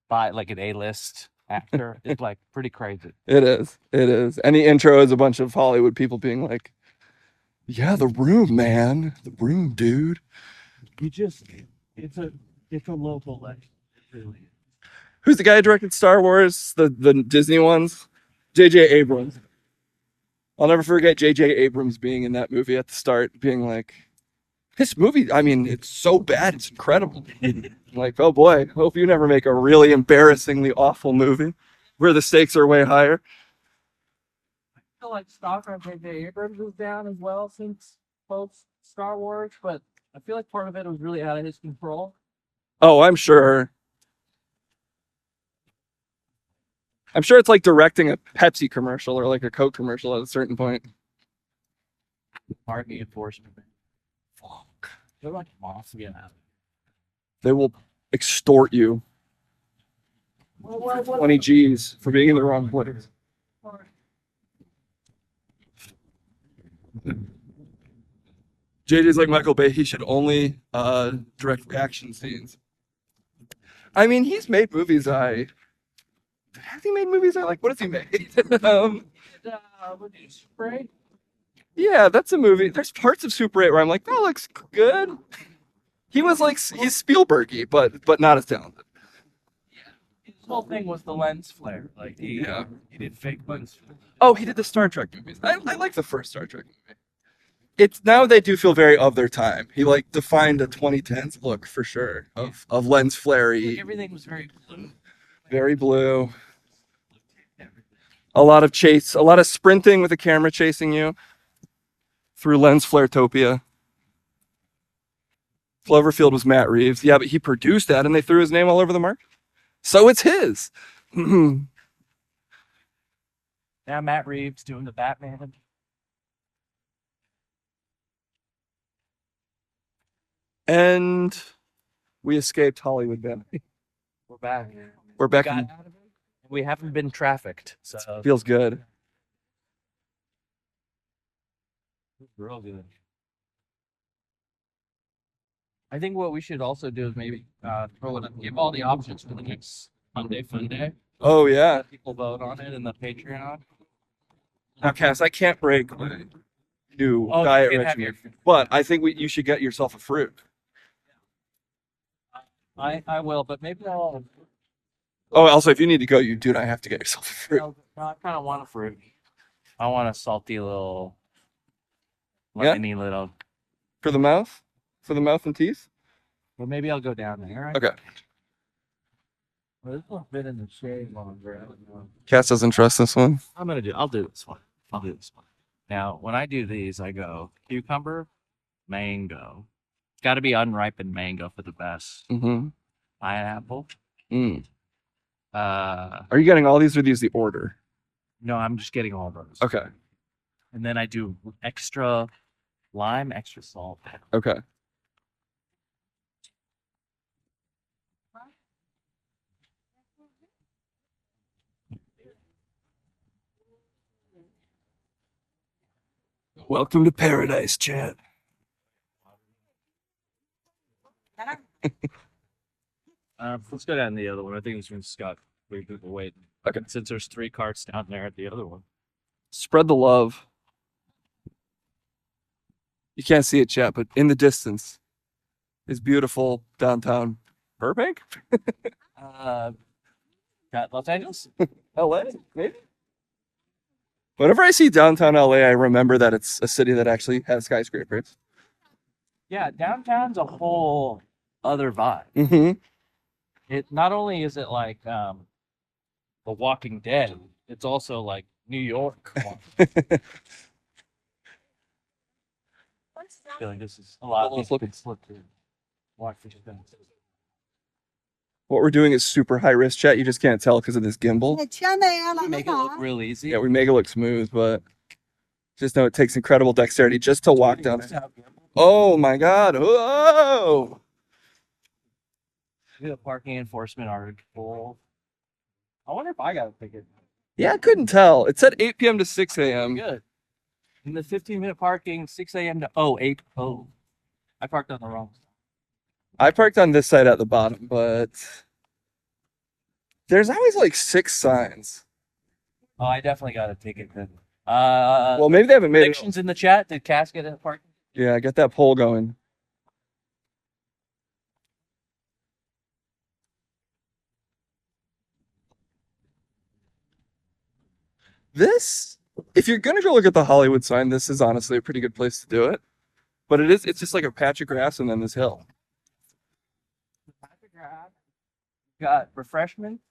by like an A-list actor is like pretty crazy. It is. And the intro is a bunch of Hollywood people being like, yeah, The Room, man. The Room, dude. It's a local legend. It really is. Who's the guy who directed Star Wars, the Disney ones? J.J. Abrams. I'll never forget J.J. Abrams being in that movie at the start, being like, this movie, I mean, it's so bad, it's incredible. Like, oh boy, hope you never make a really embarrassingly awful movie where the stakes are way higher. I feel like stock on J.J. Abrams is down as well since post Star Wars, but I feel like part of it was really out of his control. Oh, I'm sure. I'm sure it's like directing a Pepsi commercial or like a Coke commercial at a certain point. Parking enforcement. Fuck. They're like mafia. They will extort you 20 G's for being in the wrong place. JJ's like Michael Bay. He should only direct action scenes. I mean, he's made movies has he made movies I like? What has he made? Spray? Yeah, that's a movie. There's parts of Super 8 where I'm like, that looks good. He was like, he's Spielbergy, but not as talented. His whole thing was the lens flare. Like he did fake lens flare. Oh, he did the Star Trek movies. I like the first Star Trek movie. It's now they do feel very of their time. He like defined a 2010s look for sure of lens flare-y. Like everything was very blue. Very blue. A lot of sprinting with the camera chasing you through lens flare-topia. Cloverfield was Matt Reeves. Yeah, but he produced that and they threw his name all over the market. So it's his. Now Matt Reeves doing the Batman. And we escaped Hollywood Valley. We're back. We're back. We got out of it. We haven't been trafficked, so Feels good. it's real good. I think what we should also do is maybe give all the options for the next Monday Fun Day. Oh yeah. Let people vote on it in the Patreon. Now, Cass, I can't break my new Oh, diet you can't have regimen, your- but I think you should get yourself a fruit. I will, but maybe I'll. Oh, also, if you need to go, you do not have to get yourself a fruit. No, I kind of want a fruit. I want a salty little, Yeah? lemony little. For the mouth? For the mouth and teeth? Well, maybe I'll go down there. Okay. Well, this one's been in the shade longer. I don't know. Cass doesn't trust this one. I'll do this one. I'll do this one. Now, when I do these, I go cucumber, mango. It's got to be unripened mango for the best. Mm-hmm. Pineapple. Mm. Uh, Are you getting all these or these the order? no, I'm just getting all those. Okay. And then I do extra lime, extra salt. Okay. Welcome to paradise, Chad. Let's go down the other one. I think this one's got 3 people waiting. Okay. Since there's 3 carts down there at the other one. Spread the love. You can't see it, Chad, but in the distance is beautiful downtown Burbank? Got Los Angeles? LA, maybe? Whenever I see downtown LA, I remember that it's a city that actually has skyscrapers. Yeah, downtown's a whole other vibe. Mm-hmm. It not only is it like The Walking Dead, it's also like New York. I feel like this is a lot of people could slip through. Watch this thing. What we're doing is super high risk, chat. You just can't tell because of this gimbal. Make it look real easy. Yeah, we make it look smooth, but just know it takes incredible dexterity just to walk down it. Oh my God. Whoa. The parking enforcement are full. I wonder if I got a ticket. Yeah, I couldn't tell. It said 8 p.m. to 6 a.m. Good. In the 15-minute parking, 6 a.m. to 8. Oh, I parked on the wrong side. I parked on this side at the bottom, but there's always like 6 signs. Oh, I definitely got a ticket then. Well, maybe they haven't made it. Predictions in the chat. Did Cass get a parking? Yeah, get that poll going. This, if you're gonna go look at the Hollywood sign, this is honestly a pretty good place to do it. But it's just like a patch of grass and then this hill. Got refreshments.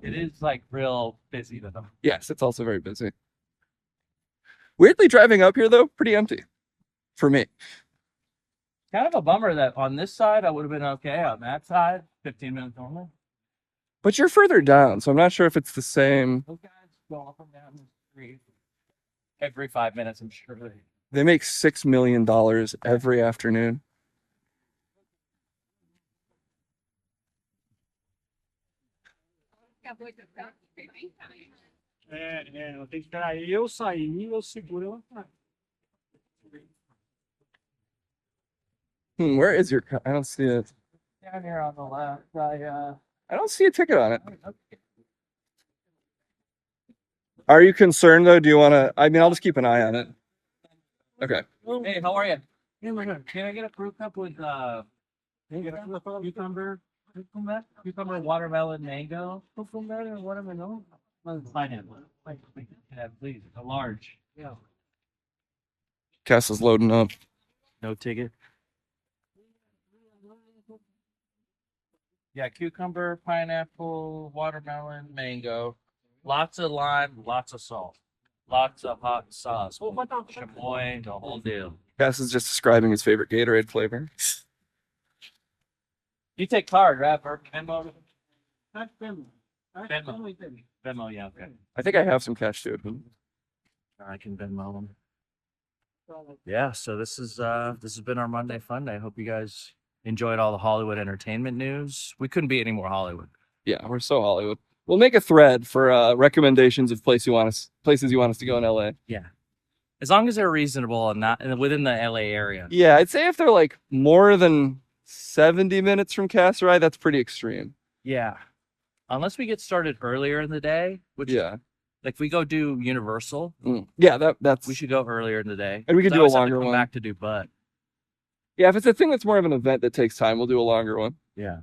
It is like real busy though. Yes, it's also very busy. Weirdly, driving up here though, pretty empty for me. Kind of a bummer that on this side I would have been okay. On that side, 15 minutes only. But you're further down, so I'm not sure if it's the same. Those guys go up and down the street every 5 minutes. I'm sure They make $6 million every afternoon. Tem que esperar eu sair, eu seguro ela. Where is your car? I don't see it. down here on the left. I don't see a ticket on it. Are you concerned though? Do you want to? I mean, I'll just keep an eye on it. Okay. Hey, how are you? Can I get a fruit cup with cucumber, watermelon, mango, watermelon, pineapple? Yeah, please, a large. Yeah. Cass is loading up. No ticket. Yeah, cucumber, pineapple, watermelon, mango. Lots of lime, lots of salt. Lots of hot sauce. Chamoy, the whole deal. Cass is just describing his favorite Gatorade flavor. You take card, right? Venmo? Venmo, yeah, okay. I think I have some cash too. I can Venmo them. Yeah, so this has been our Monday Fun Day. I hope you guys enjoyed all the Hollywood entertainment news. We couldn't be any more Hollywood. Yeah, we're so Hollywood. We'll make a thread for recommendations of places you want us to go in LA. Yeah, as long as they're reasonable and not within the LA area. Yeah, I'd say if they're like more than 70 minutes from Castlereagh, that's pretty extreme. Yeah, unless we get started earlier in the day, which Yeah, like we go do Universal. yeah, that's We should go earlier in the day, and we could So I do a always have to longer come one. back to do Butt. Yeah, if it's a thing that's more of an event that takes time, we'll do a longer one. Yeah.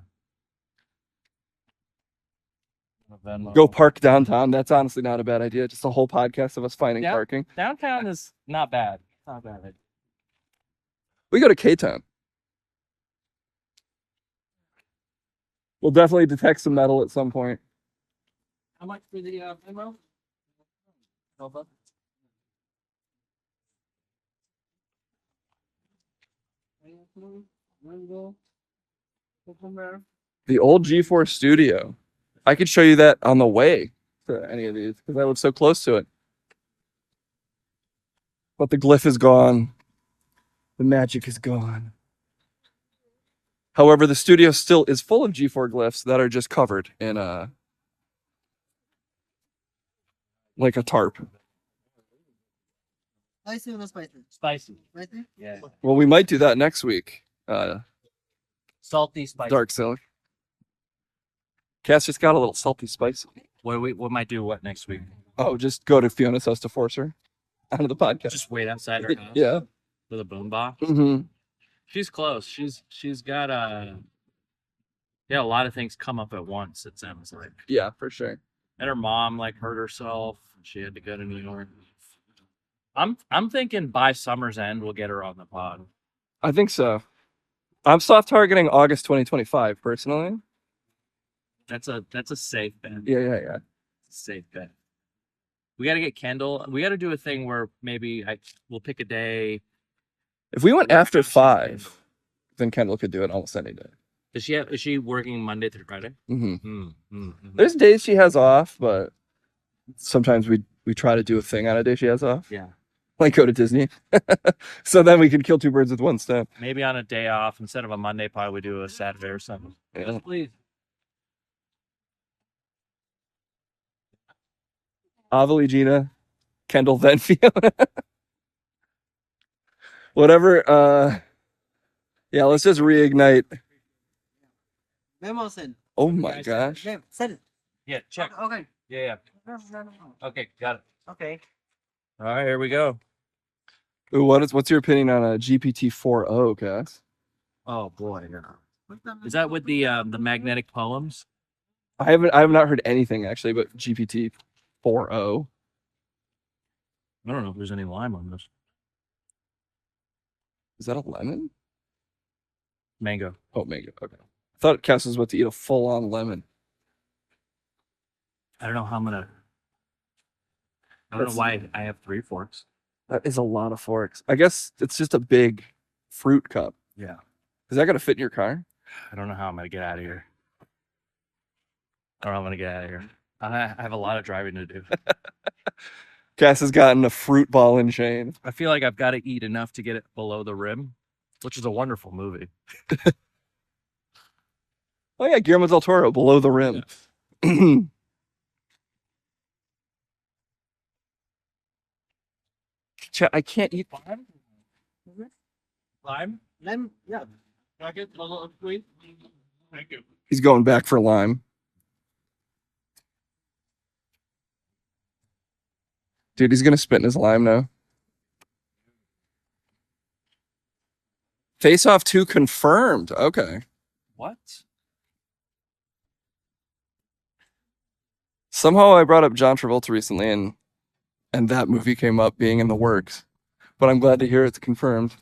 Venmo. Go park downtown. That's honestly not a bad idea. Just a whole podcast of us finding Yeah. parking. Downtown is not bad. Not bad. We go to K-Town. We'll definitely detect some metal at some point. How much for the Venmo? The old G4 studio. I could show you that on the way to any of these because I live so close to it. But the glyph is gone. The magic is gone. However, the studio still is full of G4 glyphs that are just covered in like a tarp. Spicy or no spicy? Spicy. Spicy? Yeah. Well, we might do that next week. Salty, spicy. Dark Silk. Cass just got a little salty spicy. What might do what next week? Oh, just go to Fiona's house to force her onto the podcast. Just wait outside her house. Yeah. With a boombox. Mm-hmm. She's close. She's got a lot of things come up at once. It sounds like. Yeah, for sure. And her mom like hurt herself. She had to go to New York. I'm thinking by summer's end we'll get her on the pod. I think so. I'm soft targeting August 2025 personally. That's a safe bet. Yeah. Safe bet. We got to get Kendall. We got to do a thing where maybe we'll pick a day. If we went after 5, then Kendall could do it almost any day. Is she working Monday through Friday? There's days she has off, but sometimes we try to do a thing on a day she has off. Yeah. Like go to Disney. So then we can kill two birds with one stone. Maybe on a day off instead of a Monday, probably we do a Saturday or something. Yeah. Yes, please. Avali Gina, Kendall, then Fiona. Whatever. Yeah, let's just reignite. Memo send. Oh my gosh. Send it. Yeah, check. Okay. Yeah. No. Okay, got it. Okay. All right, here we go. Ooh, what's your opinion on a GPT-4o, Cass? Oh boy, is that with the magnetic poems? I have not heard anything actually, but GPT-4o. I don't know if there's any lime on this. Is that a lemon? Mango. Oh, mango. Okay. I thought Cass was about to eat a full-on lemon. I don't know how I'm gonna. I don't know why I have 3 forks. That is a lot of forks. I guess it's just a big fruit cup. Yeah. Is that gonna fit in your car? I don't know how I'm gonna get out of here. I don't know how I'm gonna get out of here. I have a lot of driving to do. Cass has gotten a fruit ball and chain. I feel like I've got to eat enough to get it below the rim, which is a wonderful movie. Oh yeah, Guillermo del Toro, Below the Rim. Yeah. I can't eat lime. Lime? Lime? Yeah. Can I get a little sweet? Thank you. He's going back for lime. Dude, he's gonna spit in his lime now. Face Off 2 confirmed. Okay. What? Somehow I brought up John Travolta recently and that movie came up being in the works. But I'm glad to hear it's confirmed.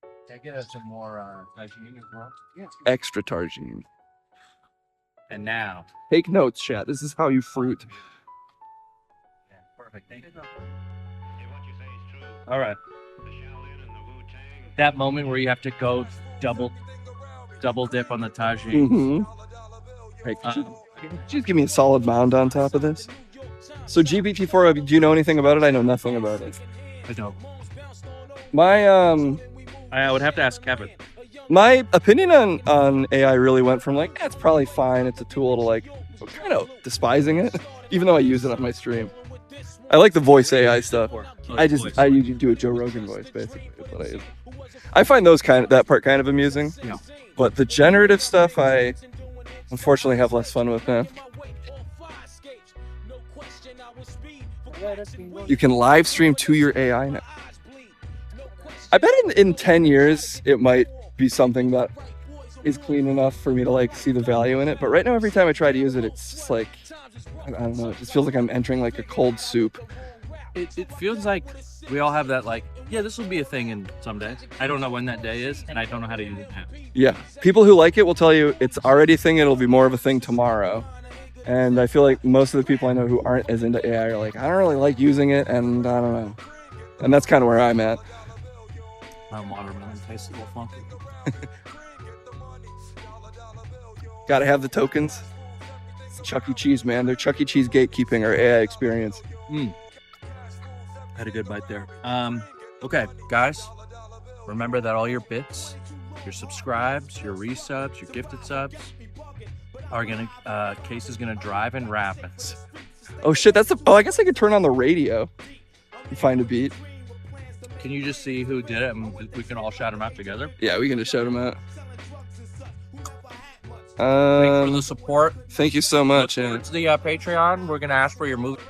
Can I get us some more tagine as well? Yeah. Extra tagine. And now. Take notes, chat. This is how you fruit. Yeah, perfect. Thank you. All right. That moment where you have to go double dip on the tagine. Hey, just give me a solid mound on top of this. So GPT-4, do you know anything about it? I know nothing about it. I don't. I would have to ask Kevin. My opinion on AI really went from like, it's probably fine, it's a tool, to like, kind of despising it, even though I use it on my stream. I like the voice AI stuff. I usually do a Joe Rogan voice, basically. Is what I use. I find that part kind of amusing. Yeah. But the generative stuff, I unfortunately have less fun with now. You can live stream to your AI now. I bet in 10 years, it might be something that is clean enough for me to like see the value in it. But right now, every time I try to use it, it's just like, I don't know, it just feels like I'm entering like a cold soup. It feels like we all have that like, yeah, this will be a thing in someday. I don't know when that day is, and I don't know how to use it now. Yeah. People who like it will tell you it's already a thing, it'll be more of a thing tomorrow. And I feel like most of the people I know who aren't as into AI are like, I don't really like using it, and I don't know. And that's kind of where I'm at. My watermelon tastes a little funky. Gotta have the tokens. It's Chuck E. Cheese, man. They're Chuck E. Cheese gatekeeping our AI experience. Had a good bite there. Okay, guys. Remember that all your bits, your subscribes, your resubs, your gifted subs are gonna Case is gonna drive in rapids. Oh shit, I guess I could turn on the radio and find a beat. Can you just see who did it and we can all shout them out together? Yeah, we can just shout them out. Thanks for the support. Thank you so much. It's the Patreon. We're gonna ask for your movie.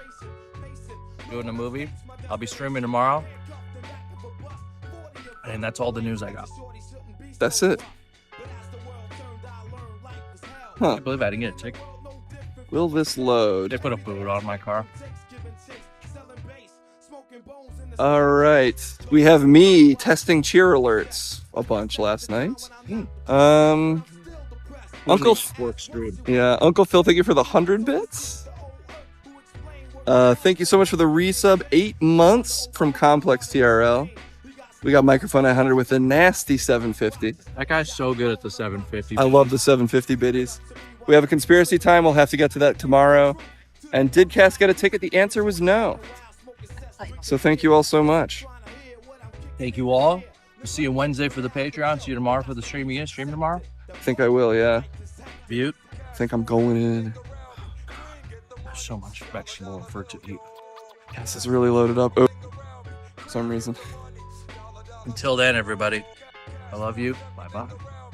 Doing a movie. I'll be streaming tomorrow. And that's all the news I got. That's it. I can't believe I didn't get a ticket. Will this load? They put a boot on my car. All right. We have me testing cheer alerts a bunch last night. Uncle Phil, thank you for the 100 bits. Thank you so much for the resub. 8 months from Complex TRL. We got Microphone 100 with a nasty 750. That guy's so good at the 750. I love the 750 biddies. We have a conspiracy time. We'll have to get to that tomorrow. And did Cass get a ticket? The answer was no. So thank you all so much. Thank you all. We'll see you Wednesday for the Patreon. See you tomorrow for the stream. You gonna stream tomorrow? I think I will, yeah. Butte. I think I'm going in. There's so much vegetable for it to eat. Cass is really loaded up. Oh, for some reason. Until then, everybody, I love you. Bye-bye.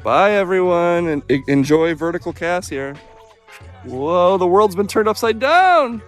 Bye, everyone. And enjoy Vertical Cass here. Whoa, the world's been turned upside down.